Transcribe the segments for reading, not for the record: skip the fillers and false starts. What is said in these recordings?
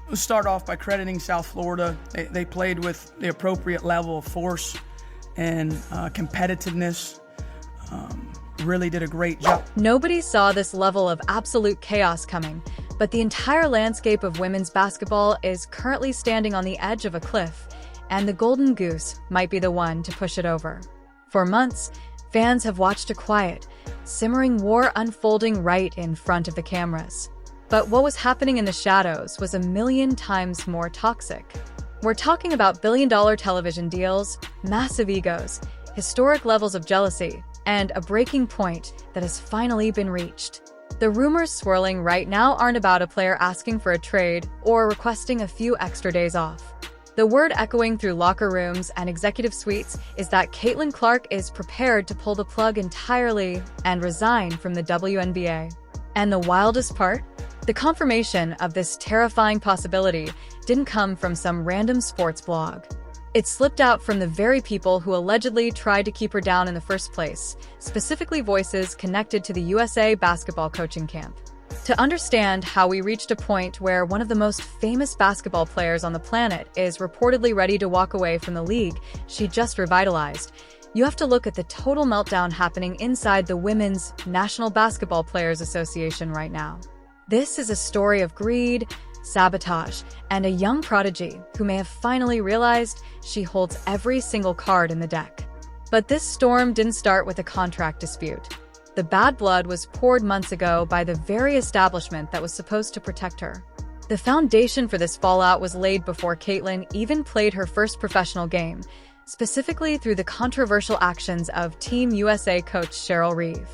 Let's start off by crediting South Florida. They played with the appropriate level of force and competitiveness. Really did a great job. Nobody saw this level of absolute chaos coming, but the entire landscape of women's basketball is currently standing on the edge of a cliff, and the Golden Goose might be the one to push it over. For months, fans have watched a quiet, simmering war unfolding right in front of the cameras. But what was happening in the shadows was a million times more toxic. We're talking about billion-dollar television deals, massive egos, historic levels of jealousy, and a breaking point that has finally been reached. The rumors swirling right now aren't about a player asking for a trade or requesting a few extra days off. The word echoing through locker rooms and executive suites is that Caitlin Clark is prepared to pull the plug entirely and resign from the WNBA. And the wildest part? The confirmation of this terrifying possibility didn't come from some random sports blog. It slipped out from the very people who allegedly tried to keep her down in the first place, specifically voices connected to the USA basketball coaching camp. To understand how we reached a point where one of the most famous basketball players on the planet is reportedly ready to walk away from the league she just revitalized, you have to look at the total meltdown happening inside the Women's National Basketball Players Association right now. This is a story of greed, sabotage, and a young prodigy who may have finally realized she holds every single card in the deck. But this storm didn't start with a contract dispute. The bad blood was poured months ago by the very establishment that was supposed to protect her. The foundation for this fallout was laid before Caitlin even played her first professional game, specifically through the controversial actions of Team USA coach Cheryl Reeve.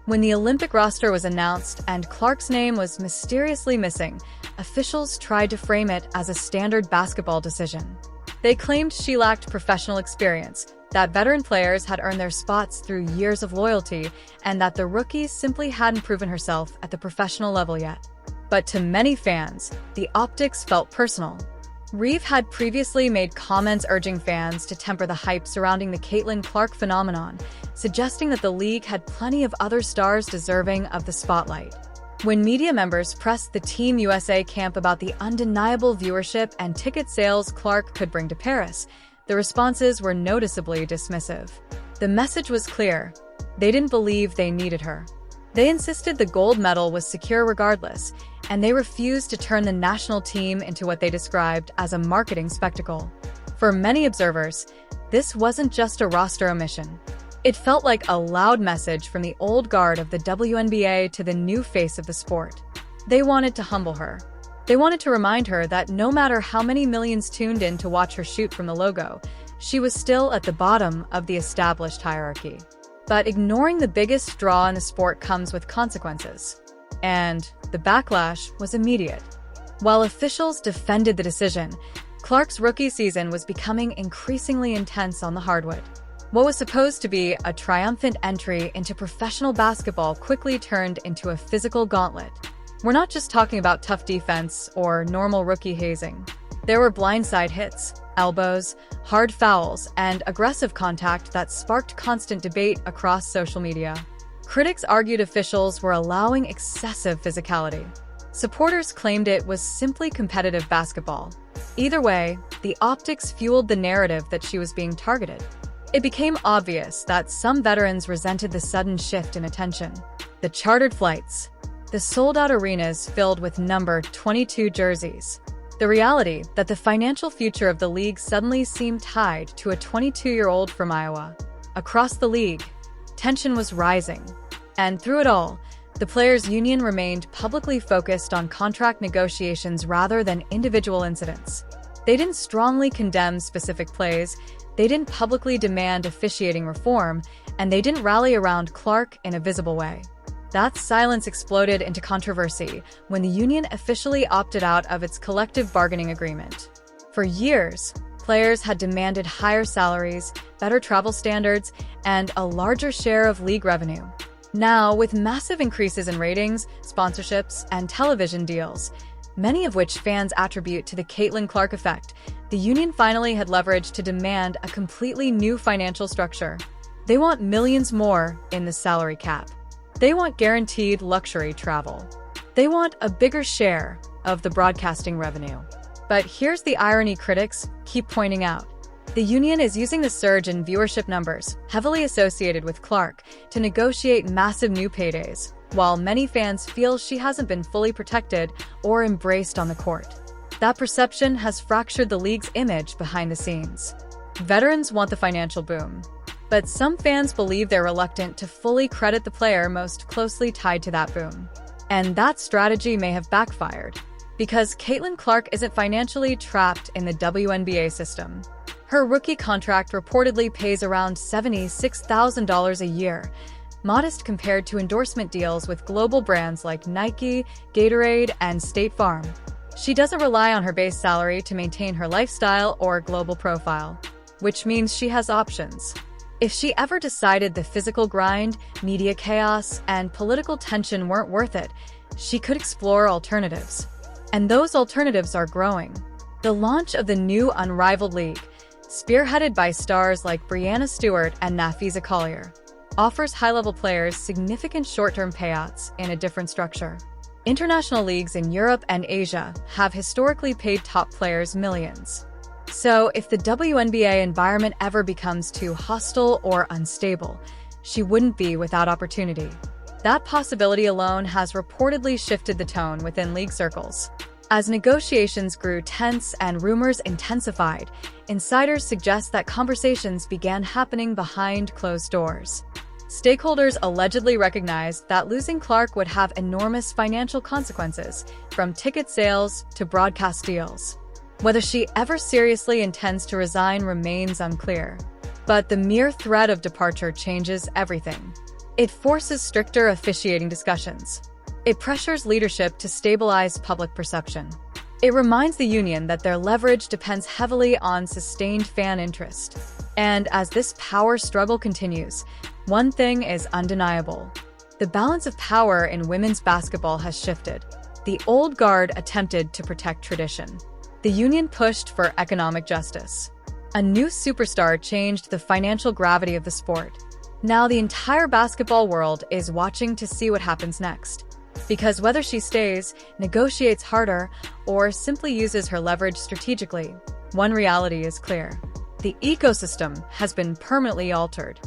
When the Olympic roster was announced and Clark's name was mysteriously missing, officials tried to frame it as a standard basketball decision. They claimed she lacked professional experience, that veteran players had earned their spots through years of loyalty, and that the rookie simply hadn't proven herself at the professional level yet. But to many fans, the optics felt personal. Reeve had previously made comments urging fans to temper the hype surrounding the Caitlin Clark phenomenon, suggesting that the league had plenty of other stars deserving of the spotlight. When media members pressed the Team USA camp about the undeniable viewership and ticket sales Clark could bring to Paris, the responses were noticeably dismissive. The message was clear: they didn't believe they needed her. They insisted the gold medal was secure regardless, and they refused to turn the national team into what they described as a marketing spectacle. For many observers, this wasn't just a roster omission. It felt like a loud message from the old guard of the WNBA to the new face of the sport. They wanted to humble her. They wanted to remind her that no matter how many millions tuned in to watch her shoot from the logo, she was still at the bottom of the established hierarchy. But ignoring the biggest draw in the sport comes with consequences. And the backlash was immediate. While officials defended the decision, Clark's rookie season was becoming increasingly intense on the hardwood. What was supposed to be a triumphant entry into professional basketball quickly turned into a physical gauntlet. We're not just talking about tough defense or normal rookie hazing. There were blindside hits, elbows, hard fouls, and aggressive contact that sparked constant debate across social media. Critics argued officials were allowing excessive physicality. Supporters claimed it was simply competitive basketball. Either way, the optics fueled the narrative that she was being targeted. It became obvious that some veterans resented the sudden shift in attention. The chartered flights, the sold-out arenas filled with number 22 jerseys. The reality that the financial future of the league suddenly seemed tied to a 22-year-old from Iowa. Across the league, tension was rising. And through it all, the players' union remained publicly focused on contract negotiations rather than individual incidents. They didn't strongly condemn specific plays, they didn't publicly demand officiating reform, and they didn't rally around Clark in a visible way. That silence exploded into controversy when the union officially opted out of its collective bargaining agreement. For years, players had demanded higher salaries, better travel standards, and a larger share of league revenue. Now, with massive increases in ratings, sponsorships, and television deals, many of which fans attribute to the Caitlin Clark effect, the union finally had leverage to demand a completely new financial structure. They want millions more in the salary cap. They want guaranteed luxury travel. They want a bigger share of the broadcasting revenue. But here's the irony critics keep pointing out. The union is using the surge in viewership numbers, heavily associated with Clark, to negotiate massive new paydays, while many fans feel she hasn't been fully protected or embraced on the court. That perception has fractured the league's image behind the scenes. Veterans want the financial boom, but some fans believe they're reluctant to fully credit the player most closely tied to that boom. And that strategy may have backfired, because Caitlin Clark isn't financially trapped in the WNBA system. Her rookie contract reportedly pays around $76,000 a year, modest compared to endorsement deals with global brands like Nike, Gatorade, and State Farm. She doesn't rely on her base salary to maintain her lifestyle or global profile, which means she has options. If she ever decided the physical grind, media chaos, and political tension weren't worth it, she could explore alternatives. And those alternatives are growing. The launch of the new Unrivaled League, spearheaded by stars like Breanna Stewart and Nafisa Collier, offers high-level players significant short-term payouts in a different structure. International leagues in Europe and Asia have historically paid top players millions. So if the WNBA environment ever becomes too hostile or unstable, she wouldn't be without opportunity. That possibility alone has reportedly shifted the tone within league circles. As negotiations grew tense and rumors intensified, insiders suggest that conversations began happening behind closed doors. Stakeholders allegedly recognized that losing Clark would have enormous financial consequences, from ticket sales to broadcast deals. Whether she ever seriously intends to resign remains unclear. But the mere threat of departure changes everything. It forces stricter officiating discussions. It pressures leadership to stabilize public perception. It reminds the union that their leverage depends heavily on sustained fan interest. And as this power struggle continues, one thing is undeniable. The balance of power in women's basketball has shifted. The old guard attempted to protect tradition. The union pushed for economic justice. A new superstar changed the financial gravity of the sport. Now the entire basketball world is watching to see what happens next. Because whether she stays, negotiates harder, or simply uses her leverage strategically, one reality is clear. The ecosystem has been permanently altered.